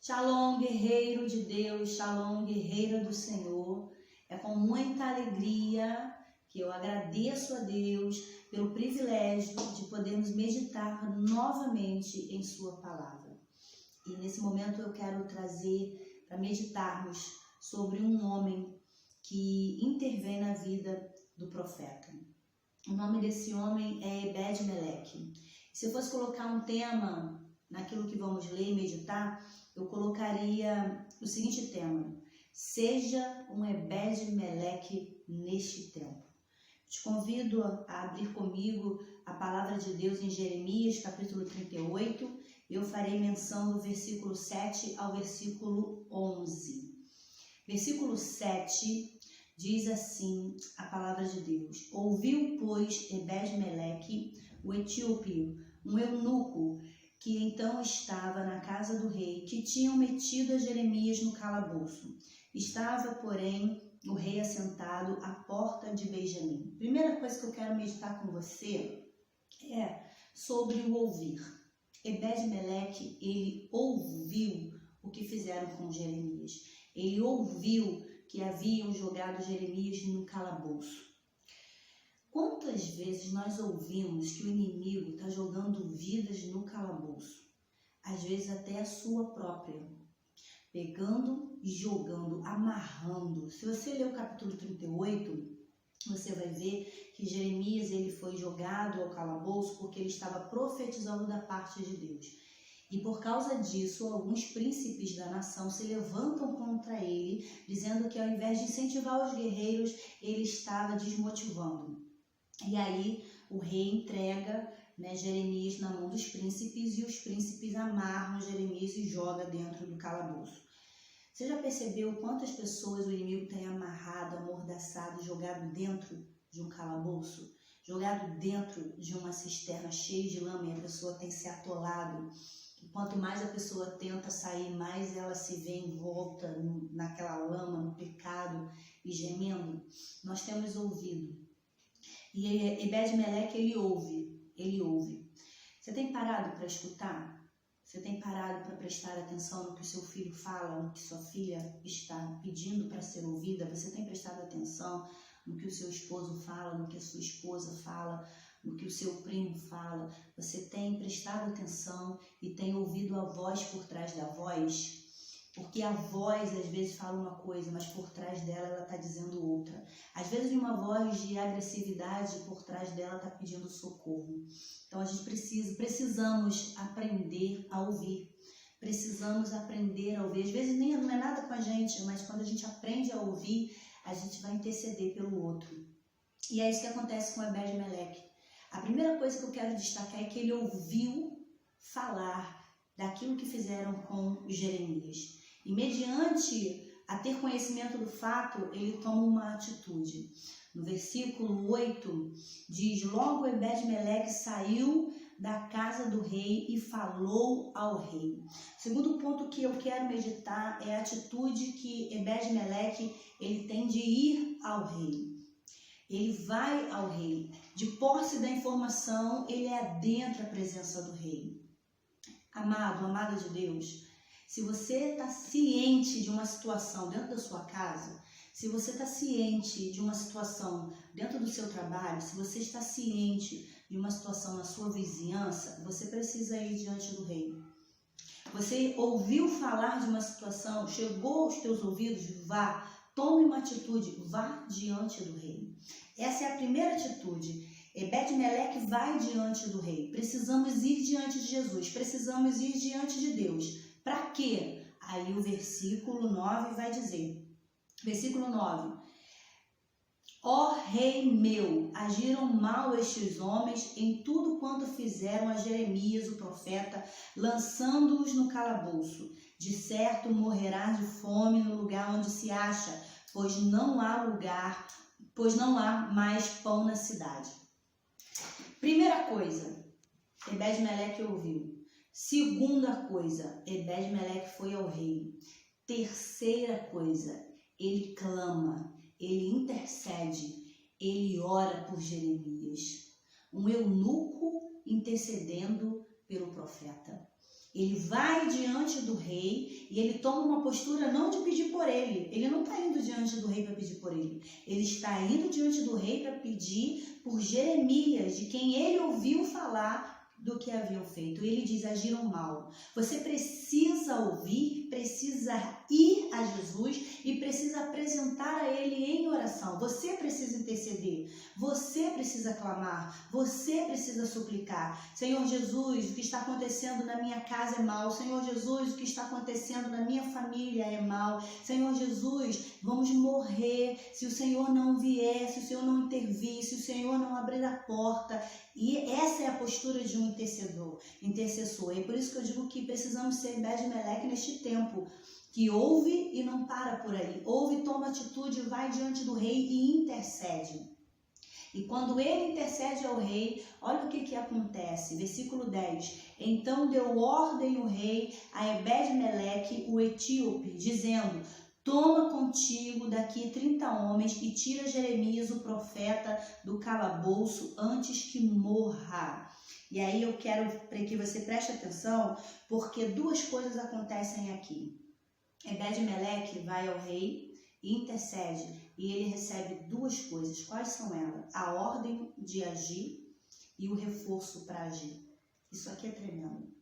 Shalom, guerreiro de Deus, shalom, guerreira do Senhor. É com muita alegria que eu agradeço a Deus pelo privilégio de podermos meditar novamente em sua palavra. E nesse momento eu quero trazer para meditarmos sobre um homem que intervém na vida do profeta. O nome desse homem é Ebed-Meleque. Se eu fosse colocar um tema naquilo que vamos ler e meditar, eu colocaria o seguinte tema: seja um Ebed-Meleque neste tempo. Te convido a abrir comigo a palavra de Deus em Jeremias, capítulo 38. Eu farei menção do versículo 7 ao versículo 11. Versículo 7 diz assim a palavra de Deus: Ouviu, pois, Ebed-Meleque, o etíope, um eunuco, que então estava na casa do rei, que tinham metido a Jeremias no calabouço. Estava, porém, o rei assentado à porta de Benjamim. Primeira coisa que eu quero meditar com você é sobre o ouvir. Ebed-Meleque, ele ouviu o que fizeram com Jeremias. Ele ouviu que haviam jogado Jeremias no calabouço. Quantas vezes nós ouvimos que o inimigo está jogando vidas no calabouço? Às vezes até a sua própria. Pegando e jogando, amarrando. Se você ler o capítulo 38, você vai ver que Jeremias ele foi jogado ao calabouço porque ele estava profetizando da parte de Deus. E por causa disso, alguns príncipes da nação se levantam contra ele, dizendo que ao invés de incentivar os guerreiros, ele estava desmotivando. E aí o rei entrega, Jeremias na mão dos príncipes, e os príncipes amarram Jeremias e jogam dentro do calabouço. Você já percebeu quantas pessoas o inimigo tem amarrado, amordaçado, jogado dentro de um calabouço? Jogado dentro de uma cisterna cheia de lama, e a pessoa tem se atolado. E quanto mais a pessoa tenta sair, mais ela se vê envolta naquela lama, no pecado e gemendo. Nós temos ouvido. E Ebed-Meleque, ele ouve. Você tem parado para escutar? Você tem parado para prestar atenção no que o seu filho fala, no que sua filha está pedindo para ser ouvida? Você tem prestado atenção no que o seu esposo fala, no que a sua esposa fala, no que o seu primo fala? Você tem prestado atenção e tem ouvido a voz por trás da voz? Porque a voz às vezes fala uma coisa, mas por trás dela ela está dizendo outra. Às vezes uma voz de agressividade, por trás dela está pedindo socorro. Então a gente precisamos aprender a ouvir. Precisamos aprender a ouvir. Às vezes não é nada com a gente, mas quando a gente aprende a ouvir, a gente vai interceder pelo outro. E é isso que acontece com Ebed-Meleque. A primeira coisa que eu quero destacar é que ele ouviu falar daquilo que fizeram com Jeremias. E mediante a ter conhecimento do fato, ele toma uma atitude. No versículo 8 diz: Logo Ebed-Meleque saiu da casa do rei e falou ao rei. O segundo ponto que eu quero meditar é a atitude que Ebed-Meleque ele tem de ir ao rei. Ele vai ao rei. De posse da informação, ele adentra a presença do rei. Amado, amada de Deus, se você está ciente de uma situação dentro da sua casa, se você está ciente de uma situação dentro do seu trabalho, se você está ciente de uma situação na sua vizinhança, você precisa ir diante do rei. Você ouviu falar de uma situação, chegou aos teus ouvidos, vá, tome uma atitude, vá diante do rei. Essa é a primeira atitude. Ebed-Meleque vai diante do rei. Precisamos ir diante de Jesus, precisamos ir diante de Deus. Para quê? Aí o versículo 9 vai dizer, versículo 9: Ó rei meu, agiram mal estes homens em tudo quanto fizeram a Jeremias o profeta, lançando-os no calabouço. De certo morrerás de fome no lugar onde se acha, pois não há mais pão na cidade. Primeira coisa, Ebed-Meleque ouviu. Segunda coisa, Ebed-Meleque foi ao rei. Terceira coisa, ele clama, ele intercede, ele ora por Jeremias. Um eunuco intercedendo pelo profeta. Ele vai diante do rei e ele toma uma postura não de pedir por ele. Ele não está indo diante do rei para pedir por ele. Ele está indo diante do rei para pedir por Jeremias, de quem ele ouviu falar do que haviam feito. Ele diz: agiram mal. Você precisa ouvir, precisa ir a Jesus e precisa apresentar a Ele em oração. Você precisa interceder, você precisa clamar, você precisa suplicar. Senhor Jesus, o que está acontecendo na minha casa é mal. Senhor Jesus, o que está acontecendo na minha família é mal. Senhor Jesus, vamos morrer se o Senhor não vier, se o Senhor não intervir, se o Senhor não abrir a porta. E essa é a postura de um intercessor. E por isso que eu digo que precisamos ser Ebed-Meleque neste tempo, que ouve e não para por aí. Ouve, toma atitude, vai diante do rei e intercede. E quando ele intercede ao rei, olha o que acontece. Versículo 10. Então deu ordem o rei a Ebed-Meleque, o etíope, dizendo: toma contigo daqui 30 homens e tira Jeremias, o profeta, do calabouço antes que morra. E aí eu quero que você preste atenção, porque duas coisas acontecem aqui. Ebed-Meleque vai ao rei e intercede, e ele recebe duas coisas. Quais são elas? A ordem de agir e o reforço para agir. Isso aqui é tremendo.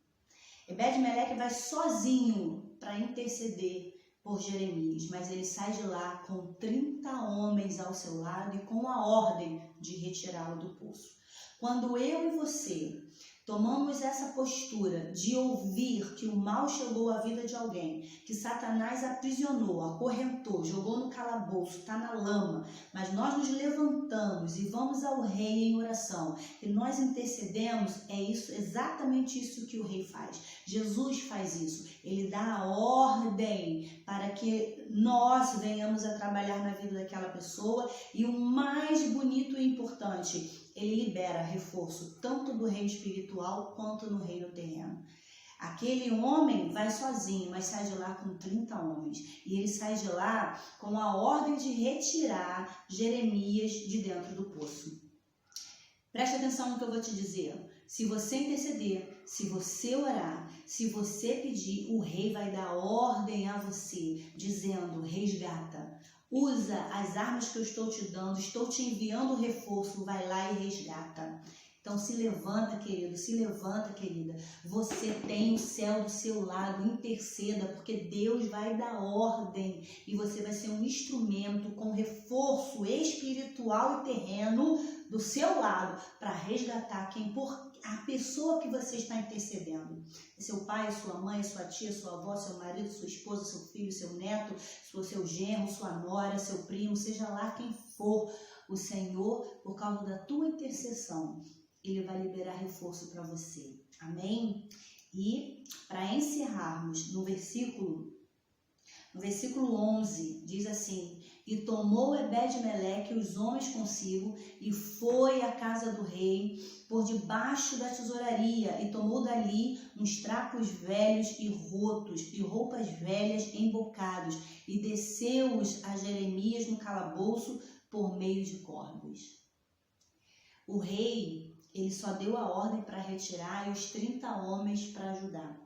Ebed-Meleque vai sozinho para interceder por Jeremias, mas ele sai de lá com 30 homens ao seu lado e com a ordem de retirá-lo do poço. Quando eu e você tomamos essa postura de ouvir que o mal chegou à vida de alguém, que Satanás aprisionou, acorrentou, jogou no calabouço, está na lama, mas nós nos levantamos e vamos ao rei em oração, e nós intercedemos, é isso, exatamente isso que o rei faz. Jesus faz isso, ele dá a ordem para que nós venhamos a trabalhar na vida daquela pessoa, e o mais bonito e importante, ele libera reforço tanto do reino espiritual quanto no reino terreno. Aquele homem vai sozinho, mas sai de lá com 30 homens. E ele sai de lá com a ordem de retirar Jeremias de dentro do poço. Preste atenção no que eu vou te dizer. Se você interceder, se você orar, se você pedir, o rei vai dar ordem a você, dizendo: resgata. Usa as armas que eu estou te dando, estou te enviando o reforço, vai lá e resgata. Então se levanta, querido, se levanta, querida. Você tem o céu do seu lado, interceda, porque Deus vai dar ordem e você vai ser um instrumento com reforço espiritual e terreno do seu lado para resgatar a pessoa que você está intercedendo. Seu pai, sua mãe, sua tia, sua avó, seu marido, sua esposa, seu filho, seu neto, seu genro, sua nora, seu primo, seja lá quem for, o Senhor, por causa da tua intercessão, Ele vai liberar reforço para você. Amém? E para encerrarmos, no versículo 11, diz assim: e tomou Ebed-Meleque os homens consigo e foi à casa do rei por debaixo da tesouraria e tomou dali uns trapos velhos e rotos e roupas velhas embocados e desceu-os a Jeremias no calabouço por meio de cordas. O rei, ele só deu a ordem para retirar e os 30 homens para ajudar.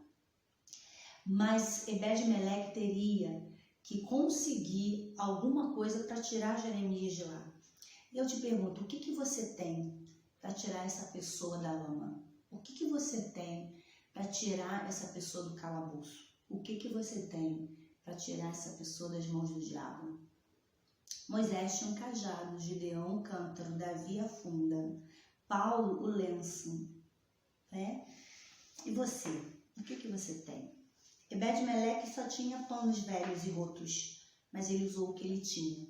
Mas Ebed-Meleque teria que conseguir alguma coisa para tirar Jeremias de lá. Eu te pergunto, o que você tem para tirar essa pessoa da lama? O que você tem para tirar essa pessoa do calabouço? O que você tem para tirar essa pessoa das mãos do diabo? Moisés tinha um cajado, Gideão um cântaro, Davi a funda, Paulo o lenço, né? E você? O que você tem? Ebed-Meleque só tinha panos velhos e rotos, mas ele usou o que ele tinha.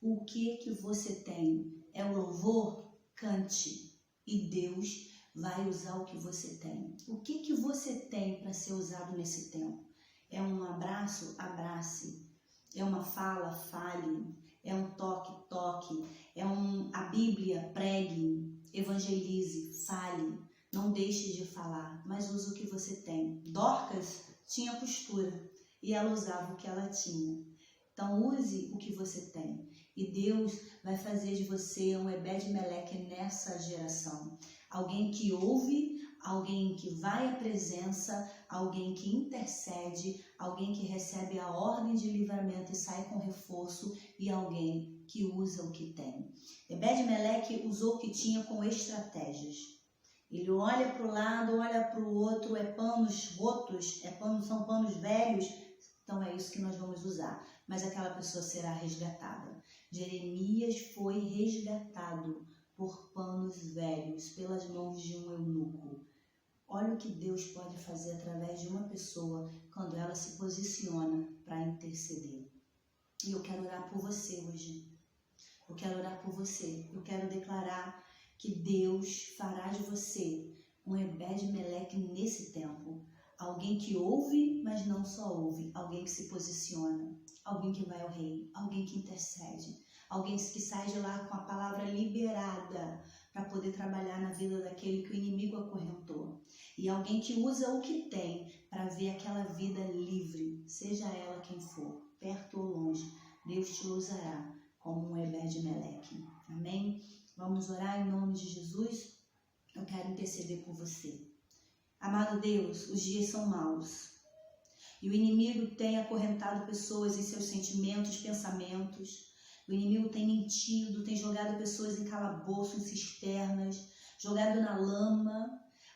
O que você tem? É o louvor? Cante. E Deus vai usar o que você tem. O que você tem para ser usado nesse tempo? É um abraço? Abrace. É uma fala? Fale. É um toque? Toque. É a Bíblia? Pregue. Evangelize. Fale. Não deixe de falar, mas use o que você tem. Dorcas tinha costura e ela usava o que ela tinha. Então use o que você tem e Deus vai fazer de você um Ebed-Meleque nessa geração. Alguém que ouve, alguém que vai à presença, alguém que intercede, alguém que recebe a ordem de livramento e sai com reforço, e alguém que usa o que tem. Ebed-Meleque usou o que tinha com estratégias. Ele olha para o lado, olha para o outro, panos rotos, são panos velhos, então é isso que nós vamos usar. Mas aquela pessoa será resgatada. Jeremias foi resgatado por panos velhos, pelas mãos de um eunuco. Olha o que Deus pode fazer através de uma pessoa quando ela se posiciona para interceder. E eu quero orar por você hoje. Eu quero orar por você. Eu quero declarar que Deus fará de você um Ebed-Meleque nesse tempo. Alguém que ouve, mas não só ouve. Alguém que se posiciona. Alguém que vai ao rei. Alguém que intercede. Alguém que sai de lá com a palavra liberada para poder trabalhar na vida daquele que o inimigo acorrentou. E alguém que usa o que tem para ver aquela vida livre, seja ela quem for, perto ou longe. Deus te usará como um Ebed-Meleque. Amém? Vamos orar em nome de Jesus? Eu quero interceder por você. Amado Deus, os dias são maus. E o inimigo tem acorrentado pessoas em seus sentimentos, pensamentos. O inimigo tem mentido, tem jogado pessoas em calabouço, em cisternas, jogado na lama.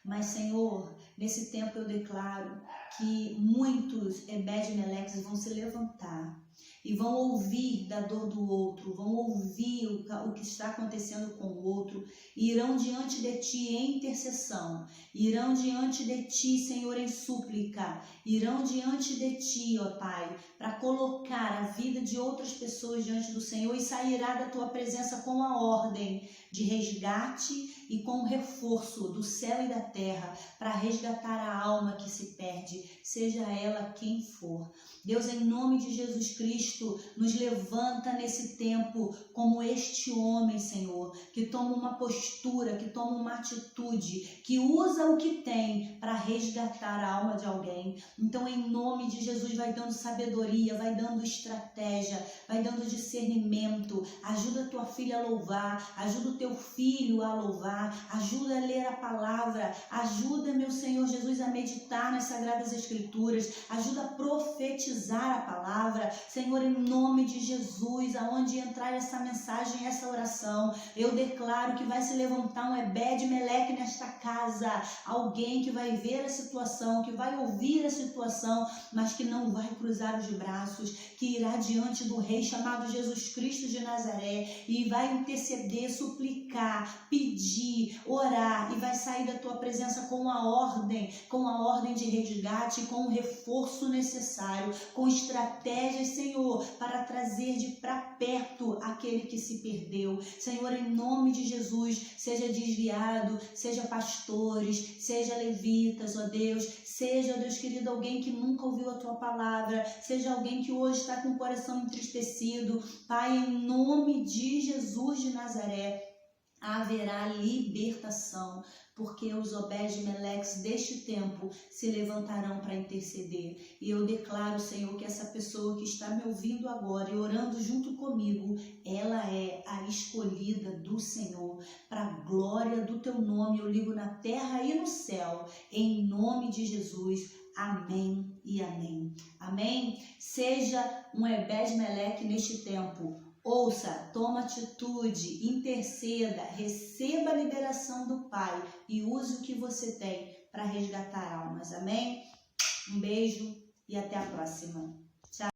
Mas, Senhor, nesse tempo eu declaro que muitos Ebed-Meleques vão se levantar e vão ouvir da dor do outro, vão ouvir o que está acontecendo com o outro, e irão diante de Ti em intercessão, irão diante de Ti, Senhor, em súplica, irão diante de Ti, ó Pai, para colocar a vida de outras pessoas diante do Senhor, e sairá da Tua presença com a ordem de resgate e com reforço do céu e da terra para resgatar a alma que se perde, seja ela quem for. Deus, em nome de Jesus Cristo, nos levanta nesse tempo como este homem, Senhor, que toma uma postura, que toma uma atitude, que usa o que tem para resgatar a alma de alguém. Então, em nome de Jesus, vai dando sabedoria, vai dando estratégia, vai dando discernimento. Ajuda a tua filha a louvar, ajuda o teu filho a louvar, ajuda a ler a palavra, ajuda, meu Senhor Jesus, a meditar nas Sagradas Escrituras, ajuda a profetizar a palavra. Senhor, em nome de Jesus, aonde entrar essa mensagem, essa oração, eu declaro que vai se levantar um Ebed-Meleque nesta casa, alguém que vai ver a situação, que vai ouvir a situação, mas que não vai cruzar os braços, que irá diante do Rei chamado Jesus Cristo de Nazaré e vai interceder, suplicar, pedir, orar, e vai sair da tua presença com a ordem de resgate, com o reforço necessário, com estratégias, Senhor, para trazer de para perto aquele que se perdeu. Senhor, em nome de Jesus, seja desviado, seja pastores, seja levitas, ó Deus, seja, Deus querido, alguém que nunca ouviu a tua palavra, seja alguém que hoje está com o coração entristecido. Pai, em nome de Jesus de Nazaré, haverá libertação, porque os Ebed-Meleques deste tempo se levantarão para interceder. E eu declaro, Senhor, que essa pessoa que está me ouvindo agora e orando junto comigo, ela é a escolhida do Senhor, para a glória do teu nome. Eu ligo na terra e no céu, em nome de Jesus. Amém e amém. Amém? Seja um Ebed-Meleque neste tempo. Ouça, toma atitude, interceda, receba a liberação do Pai e use o que você tem para resgatar almas. Amém? Um beijo e até a próxima.